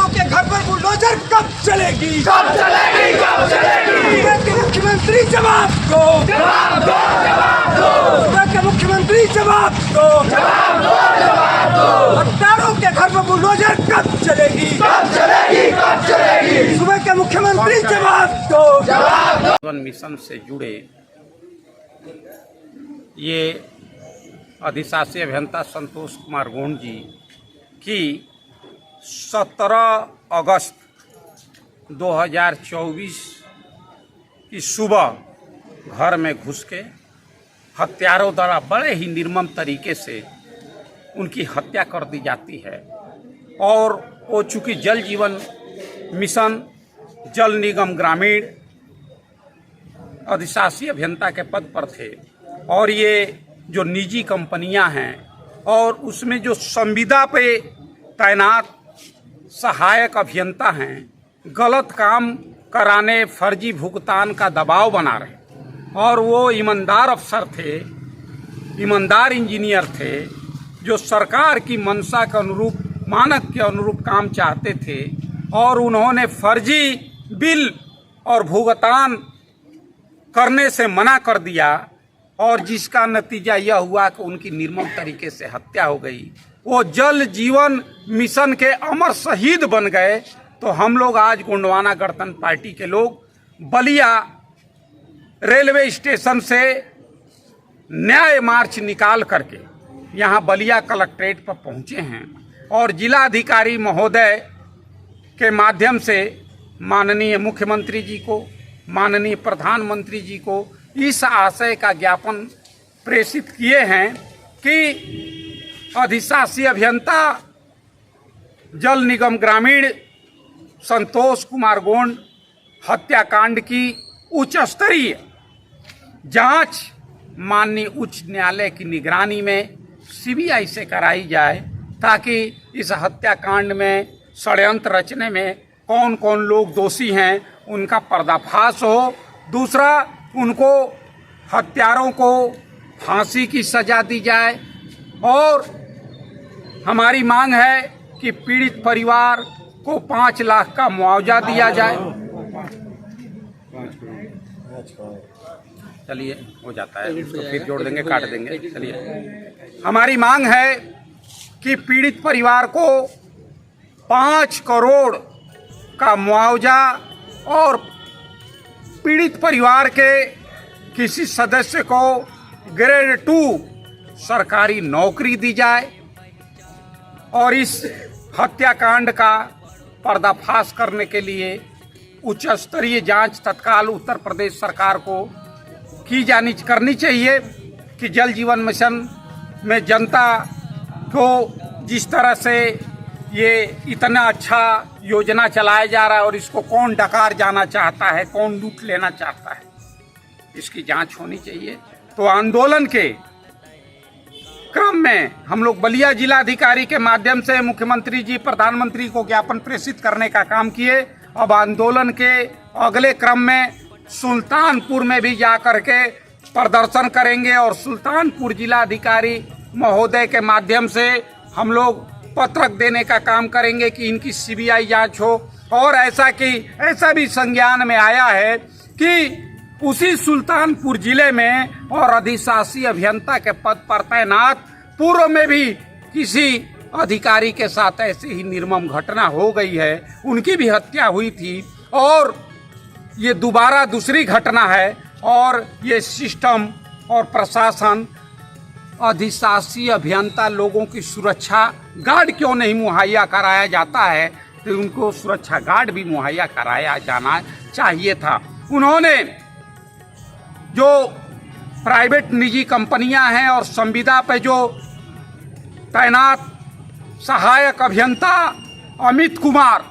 हत्यारों के घर पर बुलडोजर कब चलेगी? कब चलेगी, कब चलेगी? सूबे के मुख्यमंत्री जवाब दो, जवाब दो, जवाब दो, सूबे के मुख्यमंत्री जवाब दो, जवाब दो, जवाब दो। हत्यारों के घर पर बुलडोजर कब चलेगी? कब चलेगी, कब चलेगी? सूबे के मुख्यमंत्री जवाब दो, जवाब दो। जीवन मिशन से जुड़े ये अधिशासी अभियंता संतोष कुमार गोंड जी की 17 अगस्त 2024 की सुबह घर में घुस के हत्यारों द्वारा बड़े ही निर्मम तरीके से उनकी हत्या कर दी जाती है। और वो चूँकि जल जीवन मिशन जल निगम ग्रामीण अधिशासी अभियंता के पद पर थे और ये जो निजी कंपनियां हैं और उसमें जो संविदा पे तैनात सहायक अभियंता हैं गलत काम कराने फर्जी भुगतान का दबाव बना रहे और वो ईमानदार अफसर थे, ईमानदार इंजीनियर थे जो सरकार की मंशा के अनुरूप मानक के अनुरूप काम चाहते थे और उन्होंने फर्जी बिल और भुगतान करने से मना कर दिया और जिसका नतीजा यह हुआ कि उनकी निर्मम तरीके से हत्या हो गई। वो जल जीवन मिशन के अमर शहीद बन गए। तो हम लोग आज गोंडवाना गणतंत्र पार्टी के लोग बलिया रेलवे स्टेशन से न्याय मार्च निकाल करके यहाँ बलिया कलेक्ट्रेट पर पहुँचे हैं और जिलाधिकारी महोदय के माध्यम से माननीय मुख्यमंत्री जी को, माननीय प्रधानमंत्री जी को इस आशय का ज्ञापन प्रेषित किए हैं कि अधिशासी अभियंता जल निगम ग्रामीण संतोष कुमार गोंड हत्याकांड की उच्च स्तरीय जांच माननीय उच्च न्यायालय की निगरानी में सीबीआई से कराई जाए ताकि इस हत्याकांड में षड्यंत्र रचने में कौन कौन लोग दोषी हैं उनका पर्दाफाश हो। दूसरा, उनको हत्यारों को फांसी की सजा दी जाए और हमारी मांग है कि पीड़ित परिवार को 5 लाख का मुआवजा दिया जाए। चलिए हो जाता है, उसको फिर जोड़ देंगे, काट देंगे। चलिए, हमारी मांग है कि पीड़ित परिवार को 5 करोड़ का मुआवजा और पीड़ित परिवार के किसी सदस्य को ग्रेड 2 सरकारी नौकरी दी जाए और इस हत्याकांड का पर्दाफाश करने के लिए उच्च स्तरीय जांच तत्काल उत्तर प्रदेश सरकार को करनी चाहिए कि जल जीवन मिशन में जनता को जिस तरह से ये इतना अच्छा योजना चलाया जा रहा है और इसको कौन डकार जाना चाहता है, कौन लूट लेना चाहता है, इसकी जांच होनी चाहिए। तो आंदोलन के क्रम में हम लोग बलिया जिलाधिकारी के माध्यम से मुख्यमंत्री जी, प्रधानमंत्री को ज्ञापन प्रेषित करने का काम किए। अब आंदोलन के अगले क्रम में सुल्तानपुर में भी जा करके प्रदर्शन करेंगे और सुल्तानपुर जिलाधिकारी महोदय के माध्यम से हम लोग पत्रक देने का काम करेंगे कि इनकी सीबीआई जांच हो। और ऐसा भी संज्ञान में आया है कि उसी सुल्तानपुर जिले में और अधिशासी अभियंता के पद पर तैनात पूर्व में भी किसी अधिकारी के साथ ऐसी ही निर्मम घटना हो गई है, उनकी भी हत्या हुई थी और ये दोबारा दूसरी घटना है। और ये सिस्टम और प्रशासन अधिशासी अभियंता लोगों की सुरक्षा गार्ड क्यों नहीं मुहैया कराया जाता है, तो उनको सुरक्षा गार्ड भी मुहैया कराया जाना चाहिए था। उन्होंने जो प्राइवेट निजी कंपनियां हैं और संविदा पे जो तैनात सहायक अभियंता अमित कुमार,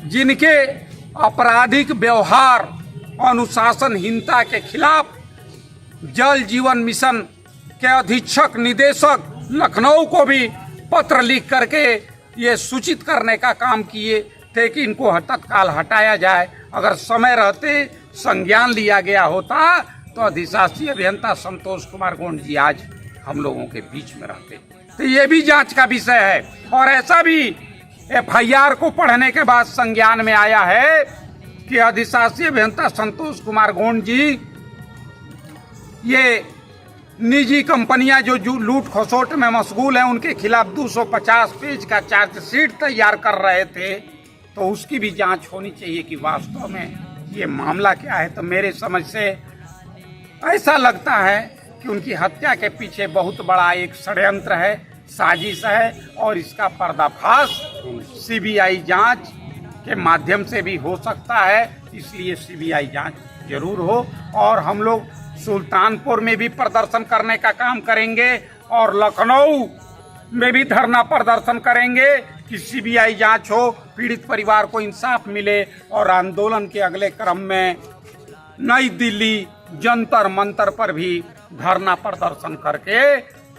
जिनके आपराधिक व्यवहार अनुशासनहीनता के खिलाफ जल जीवन मिशन के अधीक्षक निदेशक लखनऊ को भी पत्र लिख करके ये सूचित करने का काम किए थे कि इनको तत्काल हटाया जाए। अगर समय रहते संज्ञान लिया गया होता तो अधिशासी अभियंता संतोष कुमार गोंड जी आज हम लोगों के बीच में रहते। तो ये भी जांच का विषय है। और ऐसा भी FIR को पढ़ने के बाद संज्ञान में आया है कि अधिशासी अभियंता संतोष कुमार गोंड जी ये निजी कंपनियां जो लूट खसोट में मशगूल हैं उनके खिलाफ 250 पेज का चार्जशीट तैयार कर रहे थे, तो उसकी भी जांच होनी चाहिए कि वास्तव में ये मामला क्या है। तो मेरे समझ से ऐसा लगता है कि उनकी हत्या के पीछे बहुत बड़ा एक षड्यंत्र है, साजिश है, और इसका पर्दाफाश CBI जांच के माध्यम से भी हो सकता है। इसलिए CBI जांच जरूर हो, और हम लोग सुल्तानपुर में भी प्रदर्शन करने का काम करेंगे और लखनऊ में भी धरना प्रदर्शन करेंगे कि CBI जांच हो, पीड़ित परिवार को इंसाफ मिले। और आंदोलन के अगले क्रम में नई दिल्ली जंतर मंतर पर भी धरना प्रदर्शन करके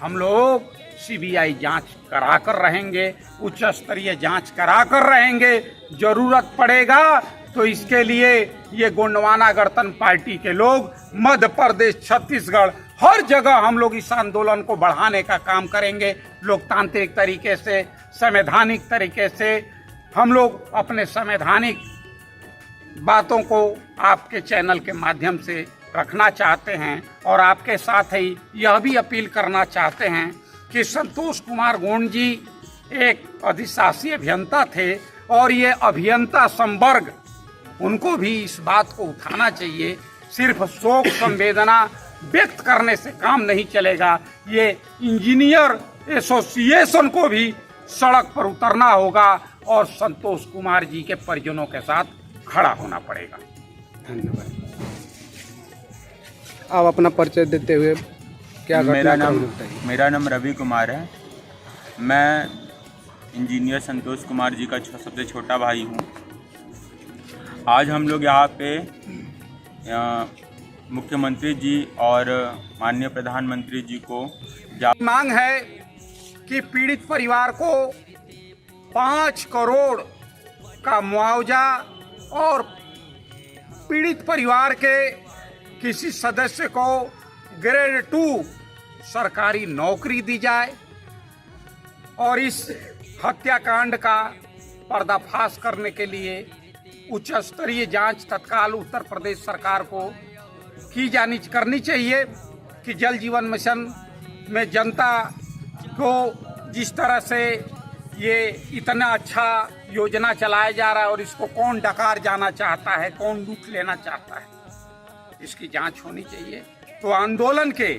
हम लोग CBI जांच कराकर रहेंगे, उच्च स्तरीय जांच कराकर रहेंगे। जरूरत पड़ेगा तो इसके लिए ये गोंडवाना गणतंत्र पार्टी के लोग मध्य प्रदेश, छत्तीसगढ़, हर जगह हम लोग इस आंदोलन को बढ़ाने का काम करेंगे। लोकतांत्रिक तरीके से, संवैधानिक तरीके से हम लोग अपने संवैधानिक बातों को आपके चैनल के माध्यम से रखना चाहते हैं, और आपके साथ ही यह भी अपील करना चाहते हैं कि संतोष कुमार गोंड जी एक अधिशासी अभियंता थे, और ये अभियंता संवर्ग उनको भी इस बात को उठाना चाहिए। सिर्फ शोक संवेदना व्यक्त करने से काम नहीं चलेगा, ये इंजीनियर एसोसिएशन को भी सड़क पर उतरना होगा और संतोष कुमार जी के परिजनों के साथ खड़ा होना पड़ेगा। धन्यवाद। आप अपना परिचय देते हुए क्या मेरा नाम रवि कुमार है। मैं इंजीनियर संतोष कुमार जी का सबसे छोटा भाई हूँ। आज हम लोग यहाँ पे मुख्यमंत्री जी और माननीय प्रधानमंत्री जी को मांग है कि पीड़ित परिवार को 5 करोड़ का मुआवजा और पीड़ित परिवार के किसी सदस्य को ग्रेड 2 सरकारी नौकरी दी जाए, और इस हत्याकांड का पर्दाफाश करने के लिए उच्च स्तरीय जांच तत्काल उत्तर प्रदेश सरकार को करनी चाहिए कि जल जीवन मिशन में जनता को जिस तरह से ये इतना अच्छा योजना चलाया जा रहा है, और इसको कौन डकार जाना चाहता है, कौन लूट लेना चाहता है, इसकी जांच होनी चाहिए। तो आंदोलन के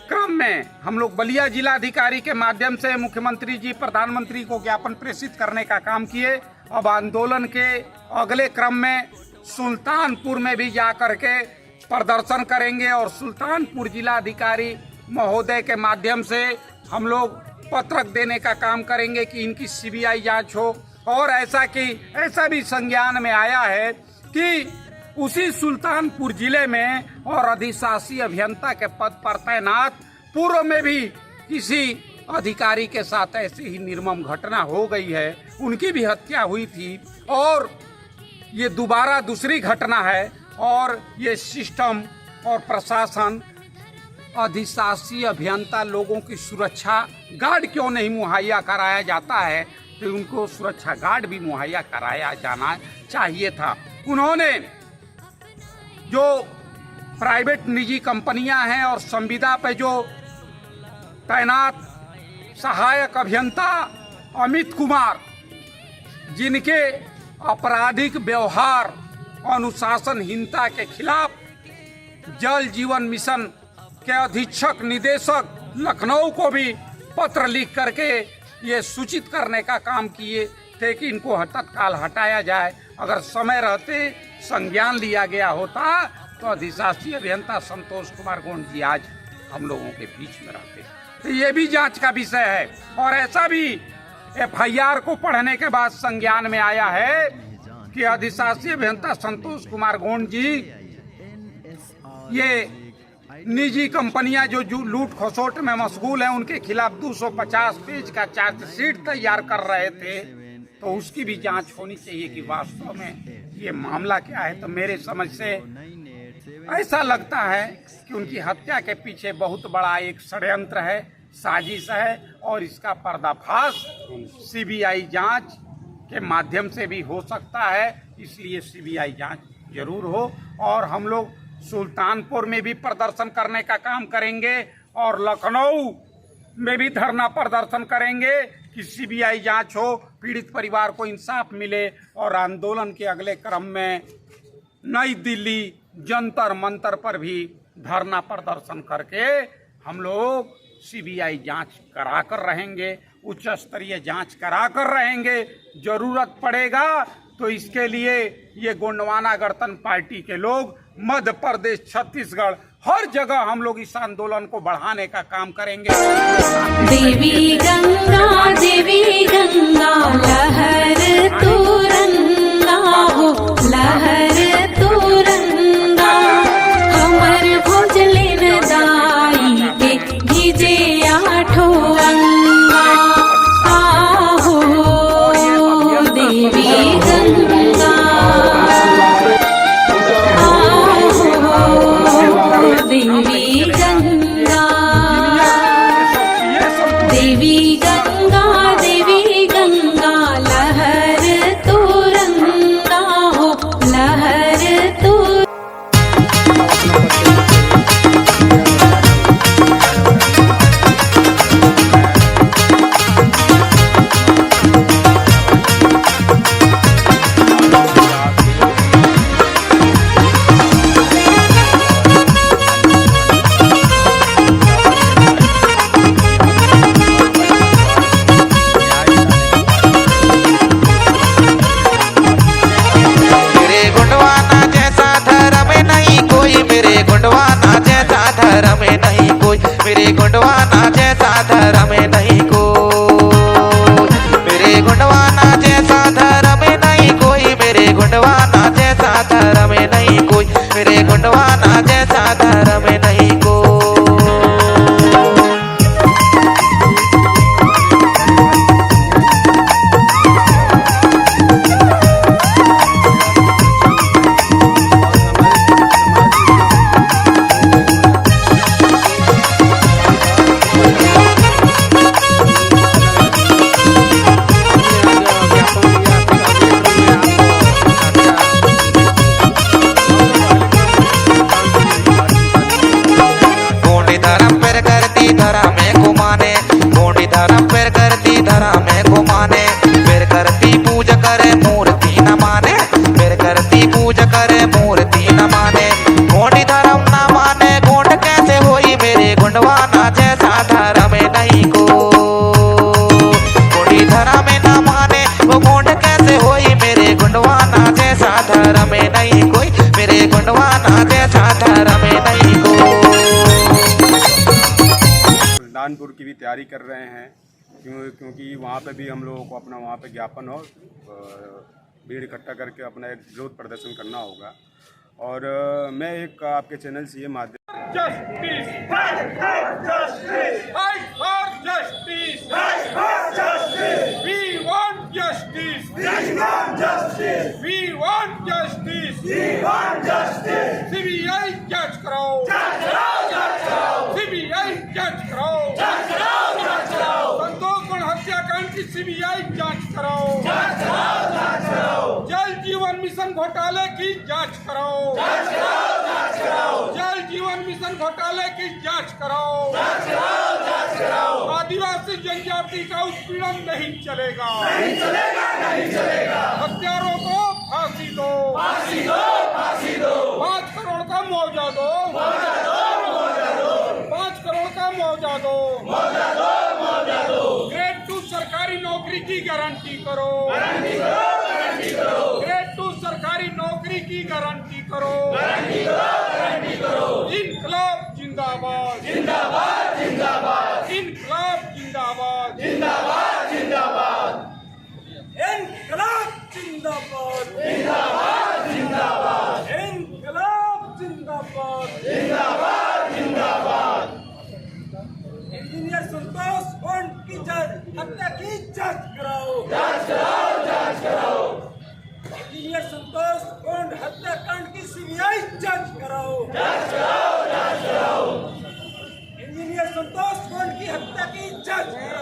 क्रम में हम लोग बलिया जिलाधिकारी के माध्यम से मुख्यमंत्री जी, प्रधानमंत्री को ज्ञापन प्रेषित करने का काम किए। अब आंदोलन के अगले क्रम में सुल्तानपुर में भी जा करके प्रदर्शन करेंगे, और सुल्तानपुर जिलाधिकारी महोदय के माध्यम से हम लोग पत्रक देने का काम करेंगे कि इनकी CBI जांच हो। और ऐसा भी संज्ञान में आया है कि उसी सुल्तानपुर जिले में और अधिशासी अभियंता के पद पर तैनात पूर्व में भी किसी अधिकारी के साथ ऐसी ही निर्मम घटना हो गई है, उनकी भी हत्या हुई थी, और ये दोबारा दूसरी घटना है। और ये सिस्टम और प्रशासन अधिशासी अभियंता लोगों की सुरक्षा गार्ड क्यों नहीं मुहैया कराया जाता है, तो उनको सुरक्षा गार्ड भी मुहैया कराया जाना चाहिए था। उन्होंने जो प्राइवेट निजी कंपनियां हैं और संविदा पे जो तैनात सहायक अभियंता अमित कुमार, जिनके आपराधिक व्यवहार अनुशासनहीनता के खिलाफ जल जीवन मिशन के अधीक्षक निदेशक लखनऊ को भी पत्र लिख करके ये सूचित करने का काम किए थे कि इनको तत्काल हटाया जाए। अगर समय रहते संज्ञान लिया गया होता तो अधिशासी अभियंता संतोष कुमार गोंड जी आज हम लोगों के बीच में रहते। तो ये भी जांच का विषय है। और ऐसा भी FIR को पढ़ने के बाद संज्ञान में आया है कि अधिशासी अभियंता संतोष कुमार गोंड जी ये निजी कंपनियां जो लूट खसोट में मशगूल हैं उनके खिलाफ 250 पेज का चार्जशीट तैयार कर रहे थे, तो उसकी भी जांच होनी चाहिए कि वास्तव में ये मामला क्या है। तो मेरे समझ से ऐसा लगता है कि उनकी हत्या के पीछे बहुत बड़ा एक षड्यंत्र है, साजिश है और इसका पर्दाफाश सीबीआई जांच के माध्यम से भी हो सकता है। इसलिए सीबीआई जांच जरूर हो और हम लोग सुल्तानपुर में भी प्रदर्शन करने का काम करेंगे और लखनऊ में भी धरना प्रदर्शन करेंगे कि सीबीआई जांच हो, पीड़ित परिवार को इंसाफ मिले। और आंदोलन के अगले क्रम में नई दिल्ली जंतर मंतर पर भी धरना प्रदर्शन करके हम लोग सीबीआई जांच कराकर रहेंगे, उच्च स्तरीय जांच कराकर रहेंगे। जरूरत पड़ेगा तो इसके लिए ये गोंडवाना गणतंत्र पार्टी के लोग मध्य प्रदेश, छत्तीसगढ़, हर जगह हम लोग इस आंदोलन को बढ़ाने का काम करेंगे। देवी गंगा लहर तुरंगा हो, लहर तुरंगा हमर भोजले दाई के भीजे आठो अंगा। आहो देवी गंगा, देवी गंगा, देवी गंगा, देवी गंगा लहर तुरंगा हो, लहर तुरंगा। मेरे गुंडवाना जैसा धर्म में नहीं कोई, मेरे गुंडवाना जैसा धर्म में नहीं कोई, मेरे गुंडवाना जैसा धर्म में नहीं कोई, मेरे गुंडवाना जैसा धर्म में नहीं कोई। सुल्तानपुर की भी तैयारी कर रहे हैं क्योंकि वहाँ पे भी हम लोगों को अपना वहाँ पे ज्ञापन और भीड़ इकट्ठा करके अपना एक विरोध प्रदर्शन करना होगा। और मैं एक आपके चैनल से ये माध्यम सीबीआई जांच करो, सीबीआई जांच करो, संतोष गण हत्याकांड की सीबीआई जांच करो, जल जीवन मिशन घोटाले की जांच करो, जल जीवन मिशन घोटाले की जांच करो, आदिवासी जनजाति का उत्पीड़न नहीं चलेगा, हत्यारों को फांसी दो, 5 करोड़ का मुआवजा दो, 5 करोड़ का मुआवजा दो, ग्रेड 2 सरकारी नौकरी की गारंटी करो, ग्रेड 2 सरकारी नौकरी की गारंटी करो, इनकलाब जिंदाबाद, जिंदाबाद, जिंदाबाद, इनकलाब जिंदाबाद, जिंदाबाद, जिंदाबाद, इनकलाब जिंदाबाद, जिंदाबाद, जिंदाबाद, इनकलाब जिंदाबाद, जिंदाबाद, जिंदाबाद। इंजीनियर संतोष गौंड की हत्या की जांच कराओ, जांच कराओ, जांच कराओ। इंजीनियर संतोष गौंड हत्याकांड की सीबीआई जांच कराओ, जांच कराओ, जांच कराओ। इंजीनियर संतोष गौंड की हत्या की जज